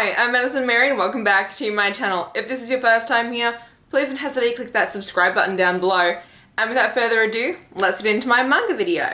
Hi, I'm Madison Mary and welcome back to my channel. If this is your first time here, please don't hesitate to click that subscribe button down below. And without further ado, let's get into my manga video.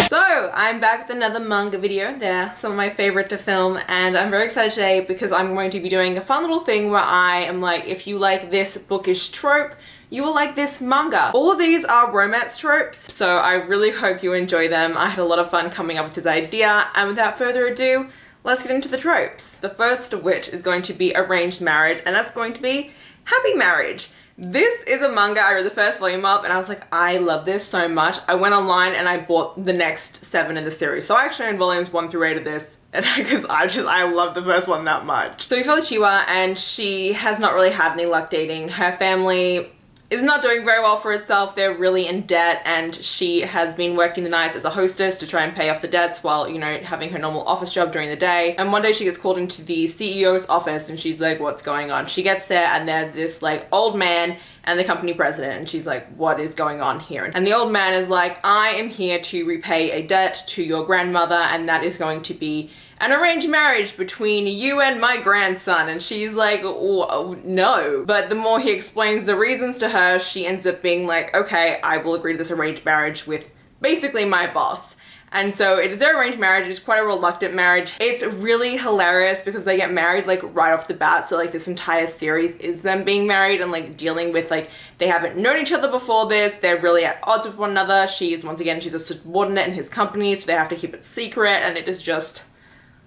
So, I'm back with another manga video. They're some of my favorite to film, and I'm very excited today because I'm going to be doing a fun little thing where I am like, if you like this bookish trope, you will like this manga. All of these are romance tropes, so I really hope you enjoy them. I had a lot of fun coming up with this idea, and without further ado, let's get into the tropes. The first of which is going to be arranged marriage, and that's going to be happy marriage. This is a manga I read the first volume of, and I was like, I love this so much. I went online and I bought the next 7 in the series. So I actually own volumes 1 through 8 of this, and because I love the first one that much. So we follow Chiwa, and she has not really had any luck dating. Her family is not doing very well for itself. They're really in debt, and she has been working the nights as a hostess to try and pay off the debts while, you know, having her normal office job during the day. And one day she gets called into the CEO's office and she's like, what's going on? She gets there and there's this like old man and the company president, and she's like, what is going on here? And the old man is like, I am here to repay a debt to your grandmother, and that is going to be an arranged marriage between you and my grandson. And she's like, oh, no. But the more he explains the reasons to her, she ends up being like, okay, I will agree to this arranged marriage with basically my boss. And so it is their arranged marriage. It's quite a reluctant marriage. It's really hilarious because they get married like right off the bat. So like this entire series is them being married and like dealing with like, they haven't known each other before this. They're really at odds with one another. She's a subordinate in his company, so they have to keep it secret, and it is just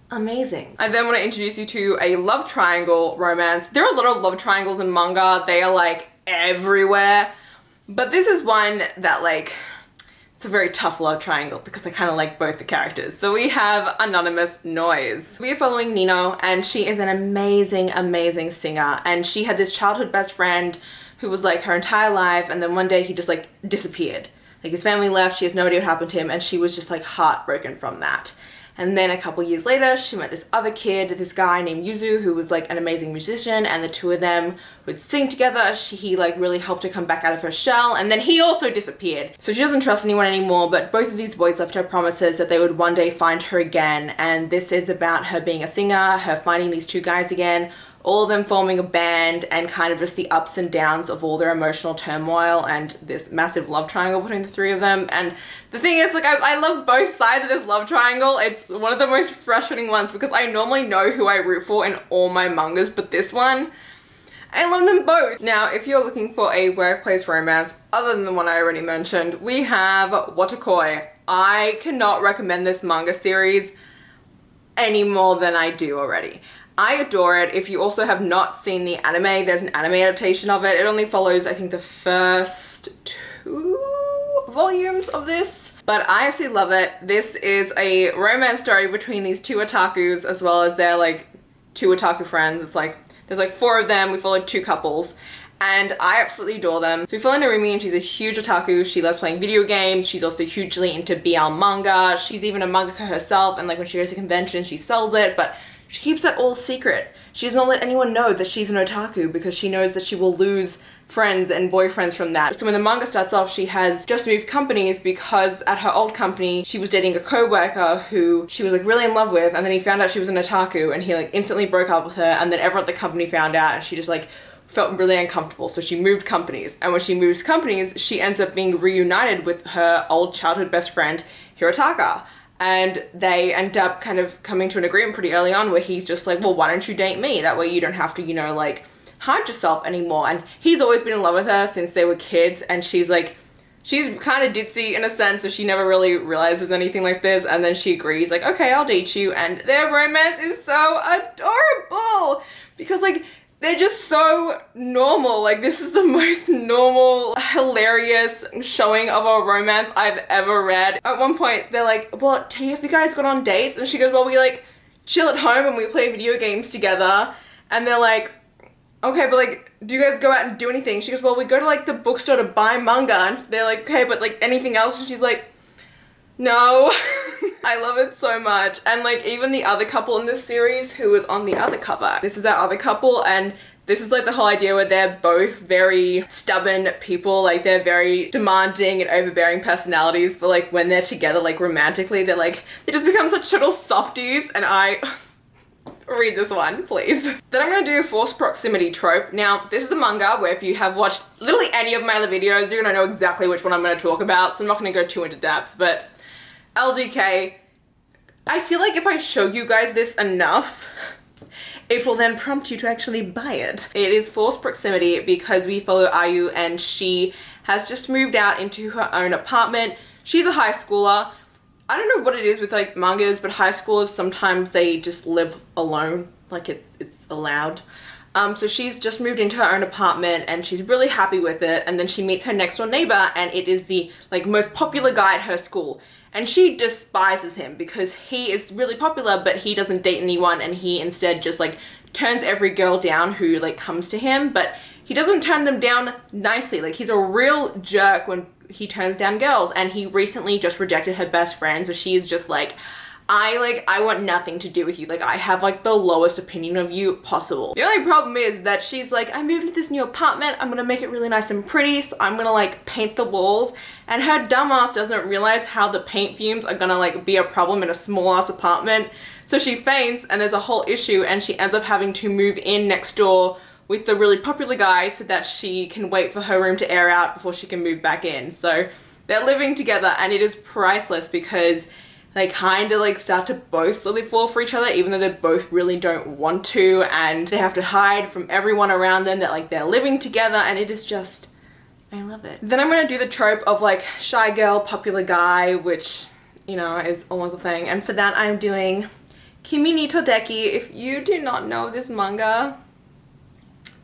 amazing. I then want to introduce you to a love triangle romance. There are a lot of love triangles in manga. They are like everywhere. But this is one that like, it's a very tough love triangle because I kind of like both the characters. So we have Anonymous Noise. We are following Nino, and she is an amazing, amazing singer. And she had this childhood best friend who was like her entire life, and then one day he just like disappeared. Like his family left, she has no idea what happened to him, and she was just like heartbroken from that. And then a couple years later, she met this other kid, this guy named Yuzu, who was like an amazing musician, and the two of them would sing together. He like really helped her come back out of her shell, and then he also disappeared. So she doesn't trust anyone anymore, but both of these boys left her promises that they would one day find her again. And this is about her being a singer, her finding these two guys again, all of them forming a band, and kind of just the ups and downs of all their emotional turmoil and this massive love triangle between the three of them. And the thing is, like, I love both sides of this love triangle. It's one of the most frustrating ones because I normally know who I root for in all my mangas, but this one, I love them both. Now, if you're looking for a workplace romance other than the one I already mentioned, we have Wotakoi. I cannot recommend this manga series any more than I do already. I adore it. If you also have not seen the anime, there's an anime adaptation of it. It only follows, I think, the first 2 volumes of this, but I absolutely love it. This is a romance story between these 2 otakus, as well as their like 2 otaku friends. It's like, there's like 4 of them. We follow 2 couples, and I absolutely adore them. So we follow Narumi, and she's a huge otaku. She loves playing video games. She's also hugely into BL manga. She's even a mangaka herself, and like when she goes to conventions, she sells it, but she keeps that all secret. She doesn't let anyone know that she's an otaku because she knows that she will lose friends and boyfriends from that. So when the manga starts off, she has just moved companies because at her old company, she was dating a co-worker who she was like really in love with, and then he found out she was an otaku, and he like instantly broke up with her, and then everyone at the company found out, and she just like felt really uncomfortable. So she moved companies, and when she moves companies, she ends up being reunited with her old childhood best friend, Hirotaka. And they end up kind of coming to an agreement pretty early on where he's just like, well, why don't you date me? That way you don't have to, you know, like hide yourself anymore. And he's always been in love with her since they were kids. And she's like, she's kind of ditzy in a sense, so she never really realizes anything like this. And then she agrees like, okay, I'll date you. And their romance is so adorable because like, they're just so normal. Like, this is the most normal, hilarious showing of a romance I've ever read. At one point, they're like, well, have you guys gone on dates? And she goes, well, we like chill at home and we play video games together. And they're like, okay, but like, do you guys go out and do anything? She goes, well, we go to like the bookstore to buy manga. And they're like, okay, but like anything else? And she's like, no. I love it so much. And like even the other couple in this series who is on the other cover. This is our other couple, and This is like the whole idea where they're both very stubborn people, like they're very demanding and overbearing personalities, but like when they're together, like romantically, they just become such little softies, and I read this one, please. Then I'm gonna do forced proximity trope. Now, this is a manga where if you have watched literally any of my other videos, you're gonna know exactly which one I'm gonna talk about, so I'm not gonna go too into depth, but LDK, I feel like if I show you guys this enough, it will then prompt you to actually buy it. It is forced proximity because we follow Ayu, and she has just moved out into her own apartment. She's a high schooler. I don't know what it is with like mangas, but high schoolers, sometimes they just live alone, like it's allowed. So she's just moved into her own apartment and she's really happy with it, and then she meets her next door neighbor, and it is the like most popular guy at her school. And she despises him because he is really popular, but he doesn't date anyone, and he instead just like turns every girl down who like comes to him, but he doesn't turn them down nicely. Like he's a real jerk when he turns down girls, and he recently just rejected her best friend, so she's just like, I want nothing to do with you. Like, I have like the lowest opinion of you possible. The only problem is that she's like, I moved into this new apartment, I'm gonna make it really nice and pretty, so I'm gonna like paint the walls. And her dumbass doesn't realize how the paint fumes are gonna like be a problem in a small ass apartment. So she faints, and there's a whole issue, and she ends up having to move in next door with the really popular guy so that she can wait for her room to air out before she can move back in. So they're living together, and it is priceless because they kind of like start to both slowly fall for each other, even though they both really don't want to, and they have to hide from everyone around them that like they're living together, and it is just, I love it. Then I'm gonna do the trope of like shy girl, popular guy, which, you know, is almost a thing. And for that I'm doing Kimi ni Todeki. If you do not know this manga,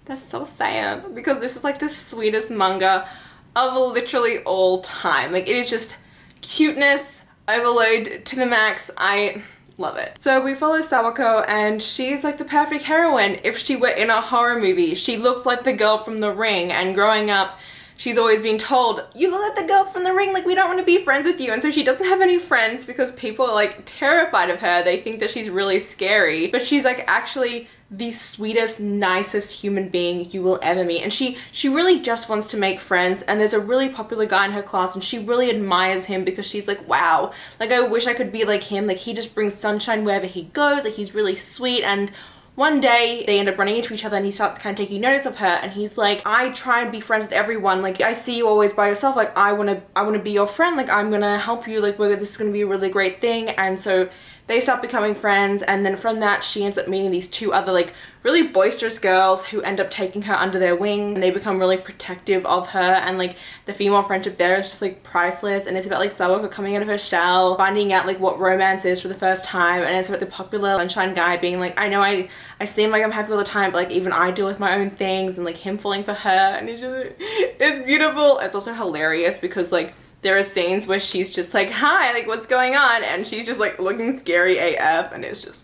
that's so sad, because this is like the sweetest manga of literally all time. Like, it is just cuteness overload to the max. I love it. So we follow Sawako, and she's like the perfect heroine if she were in a horror movie. She looks like the girl from The Ring, and growing up she's always been told, you look like the girl from The Ring, like we don't want to be friends with you. And so she doesn't have any friends because people are like terrified of her. They think that she's really scary, but she's like actually the sweetest, nicest human being you will ever meet. And she really just wants to make friends, and there's a really popular guy in her class, and she really admires him because she's like, wow, like I wish I could be like him. Like, he just brings sunshine wherever he goes. Like, he's really sweet. And one day they end up running into each other, and he starts kind of taking notice of her, and he's like, I try and be friends with everyone. Like, I see you always by yourself. Like, I want to be your friend. Like, I'm gonna help you. Like, this is gonna be a really great thing. And so they start becoming friends, and then from that she ends up meeting these two other like really boisterous girls who end up taking her under their wing, and they become really protective of her, and like the female friendship there is just like priceless. And it's about like Sawako coming out of her shell, finding out like what romance is for the first time, and it's about the popular sunshine guy being like, I know I seem like I'm happy all the time, but like even I deal with my own things, and like him falling for her, and it's beautiful. It's also hilarious because like there are scenes where she's just like, hi, like what's going on? And she's just like looking scary AF, and it's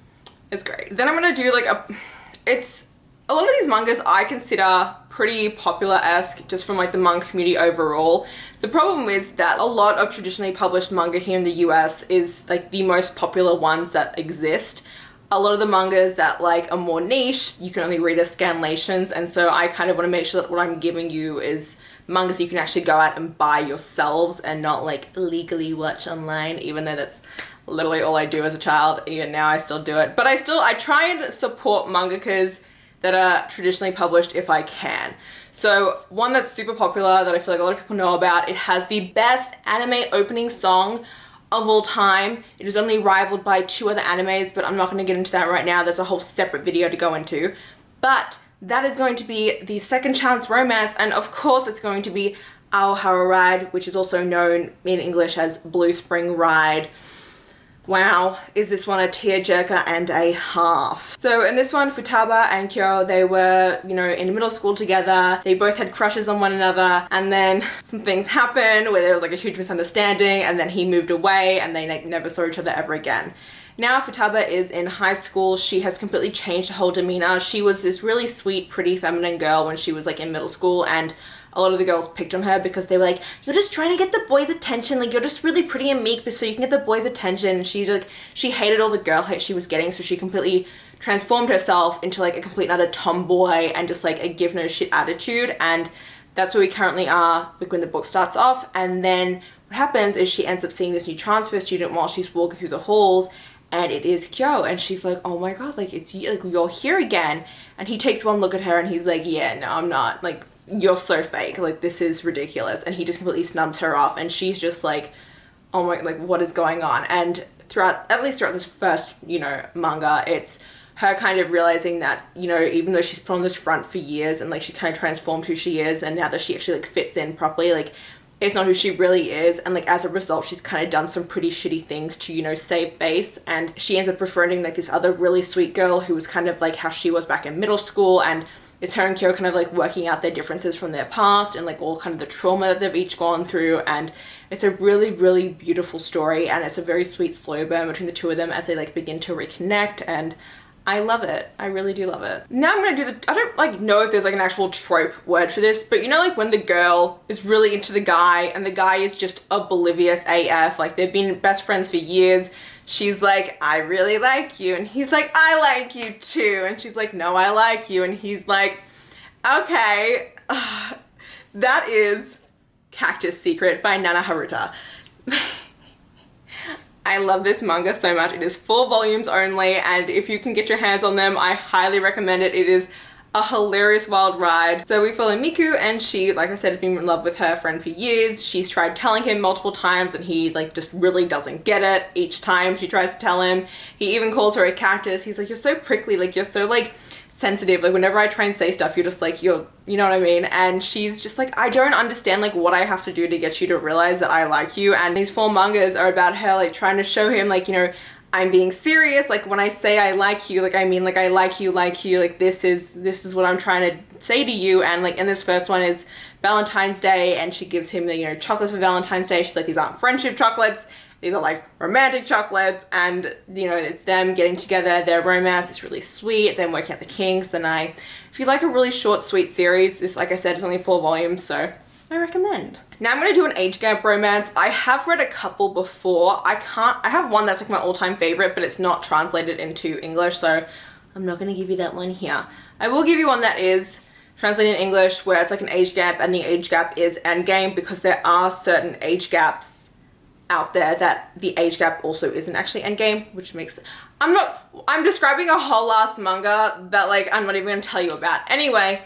great. Then I'm gonna do like a lot of these mangas I consider pretty popular-esque just from like the manga community overall. The problem is that a lot of traditionally published manga here in the US is like the most popular ones that exist. A lot of the mangas that like are more niche, you can only read as scanlations, and so I kind of want to make sure that what I'm giving you is mangas you can actually go out and buy yourselves and not like legally watch online, even though that's literally all I do as a child. Even now I still do it, but I try and support mangakas that are traditionally published if I can. So one that's super popular that I feel like a lot of people know about, it has the best anime opening song of all time. It is only rivaled by 2 other animes, but I'm not going to get into that right now. There's a whole separate video to go into. But that is going to be the Second Chance Romance, and of course it's going to be Aoharu Ride, which is also known in English as Blue Spring Ride. Wow, is this one a tearjerker and a half. So in this one, Futaba and Kyo, they were, you know, in middle school together. They both had crushes on one another, and then some things happened where there was like a huge misunderstanding, and then he moved away, and they like never saw each other ever again. Now Futaba is in high school. She has completely changed her whole demeanor. She was this really sweet, pretty, feminine girl when she was like in middle school, and a lot of the girls picked on her because they were like, you're just trying to get the boys' attention, like you're just really pretty and meek so you can get the boys' attention. And she's like, she hated all the girl hate she was getting, so she completely transformed herself into like a complete and utter tomboy and just like a give no shit attitude. And that's where we currently are, like when the book starts off. And then what happens is she ends up seeing this new transfer student while she's walking through the halls, and it is ᴑᴏ, and she's like, oh my god, like it's you, like you're here again. And he takes one look at her and he's like, yeah, no, I'm not, like you're so fake, like this is ridiculous. And he just completely snubs her off, and she's just like, oh my, like what is going on? And throughout, at least throughout this first, you know, manga, it's her kind of realizing that, you know, even though she's put on this front for years and like she's kind of transformed who she is, and now that she actually like fits in properly, like it's not who she really is. And like as a result, she's kind of done some pretty shitty things to, you know, save face. And she ends up befriending like this other really sweet girl who was kind of like how she was back in middle school, and it's her and ᴑᴏ kind of like working out their differences from their past and like all kind of the trauma that they've each gone through. And it's a really, really beautiful story, and it's a very sweet slow burn between the two of them as they like begin to reconnect, and I love it. I really do love it. Now I'm gonna do I don't like know if there's like an actual trope word for this, but you know, like when the girl is really into the guy and the guy is just oblivious AF, like they've been best friends for years. She's like, I really like you. And he's like, I like you too. And she's like, no, I like you. And he's like, okay. That is Cactus Secret by Nana Haruta. I love this manga so much. It is 4 volumes only, and if you can get your hands on them, I highly recommend it. It is a hilarious wild ride. So we follow Miku, and she, like I said, has been in love with her friend for years. She's tried telling him multiple times, and he like just really doesn't get it each time she tries to tell him. He even calls her a cactus. He's like, you're so prickly, like you're so like sensitive, like whenever I try and say stuff, you're just like, you know what I mean? And she's just like, I don't understand like what I have to do to get you to realize that I like you. And these 4 mangas are about her like trying to show him like, you know, I'm being serious, like when I say I like you, like I mean like I like you, like this is what I'm trying to say to you. And like in this first one is Valentine's Day, and she gives him the, you know, chocolates for Valentine's Day. She's like, these aren't friendship chocolates, these are like romantic chocolates. And you know, it's them getting together, their romance is really sweet, them working out the kinks. And if you like a really short sweet series, this, like I said, is only 4 volumes, so I recommend. Now I'm gonna do an age gap romance. I have read a couple before. I have one that's like my all-time favorite, but it's not translated into English, so I'm not gonna give you that one here. I will give you one that is translated in English, where it's like an age gap, and the age gap is endgame, because there are certain age gaps out there that the age gap also isn't actually endgame, which makes, I'm describing a whole ass manga that like I'm not even gonna tell you about. Anyway,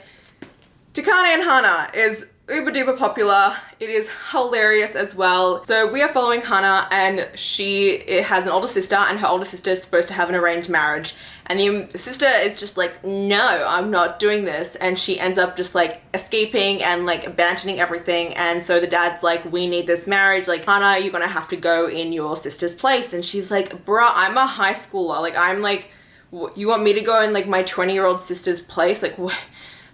Takane and Hana is uber duper popular. It is hilarious as well. So we are following Hana, and she has an older sister, and her older sister is supposed to have an arranged marriage. And the sister is just like, no, I'm not doing this. And she ends up just like escaping and like abandoning everything. And so the dad's like, we need this marriage. Like, Hana, you're gonna have to go in your sister's place. And she's like, bruh, I'm a high schooler. Like, I'm like, you want me to go in like my 20-year-old sister's place? Like, what?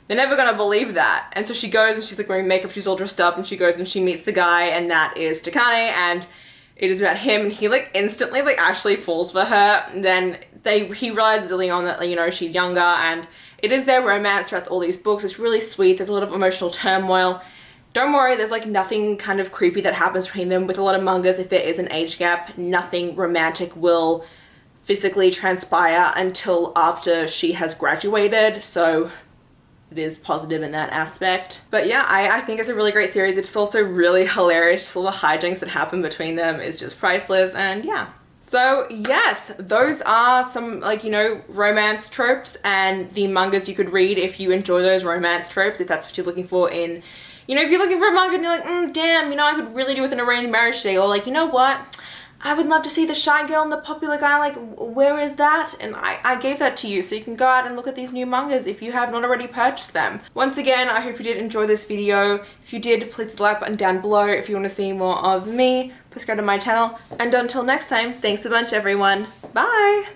They're never gonna believe that. And so she goes, and she's like wearing makeup, she's all dressed up, and she goes and she meets the guy, and that is Takane, and it is about him, and he like instantly like actually falls for her. And then he realizes early on that, you know, she's younger, and it is their romance throughout all these books. It's really sweet. There's a lot of emotional turmoil. Don't worry, there's like nothing kind of creepy that happens between them. With a lot of mangas, if there is an age gap, nothing romantic will physically transpire until after she has graduated. So it is positive in that aspect. But yeah, I think it's a really great series. It's also really hilarious. Just all the hijinks that happen between them is just priceless, and yeah. So yes, those are some like, you know, romance tropes and the mangas you could read if you enjoy those romance tropes, if that's what you're looking for in, you know, if you're looking for a manga and you're like, damn, you know, I could really do with an arranged marriage today, or like, you know what? I would love to see the shy girl and the popular guy, like, where is that? And I gave that to you, so you can go out and look at these new mangas if you have not already purchased them. Once again, I hope you did enjoy this video. If you did, please hit the like button down below. If you want to see more of me, please go to my channel. And until next time, thanks a bunch, everyone. Bye!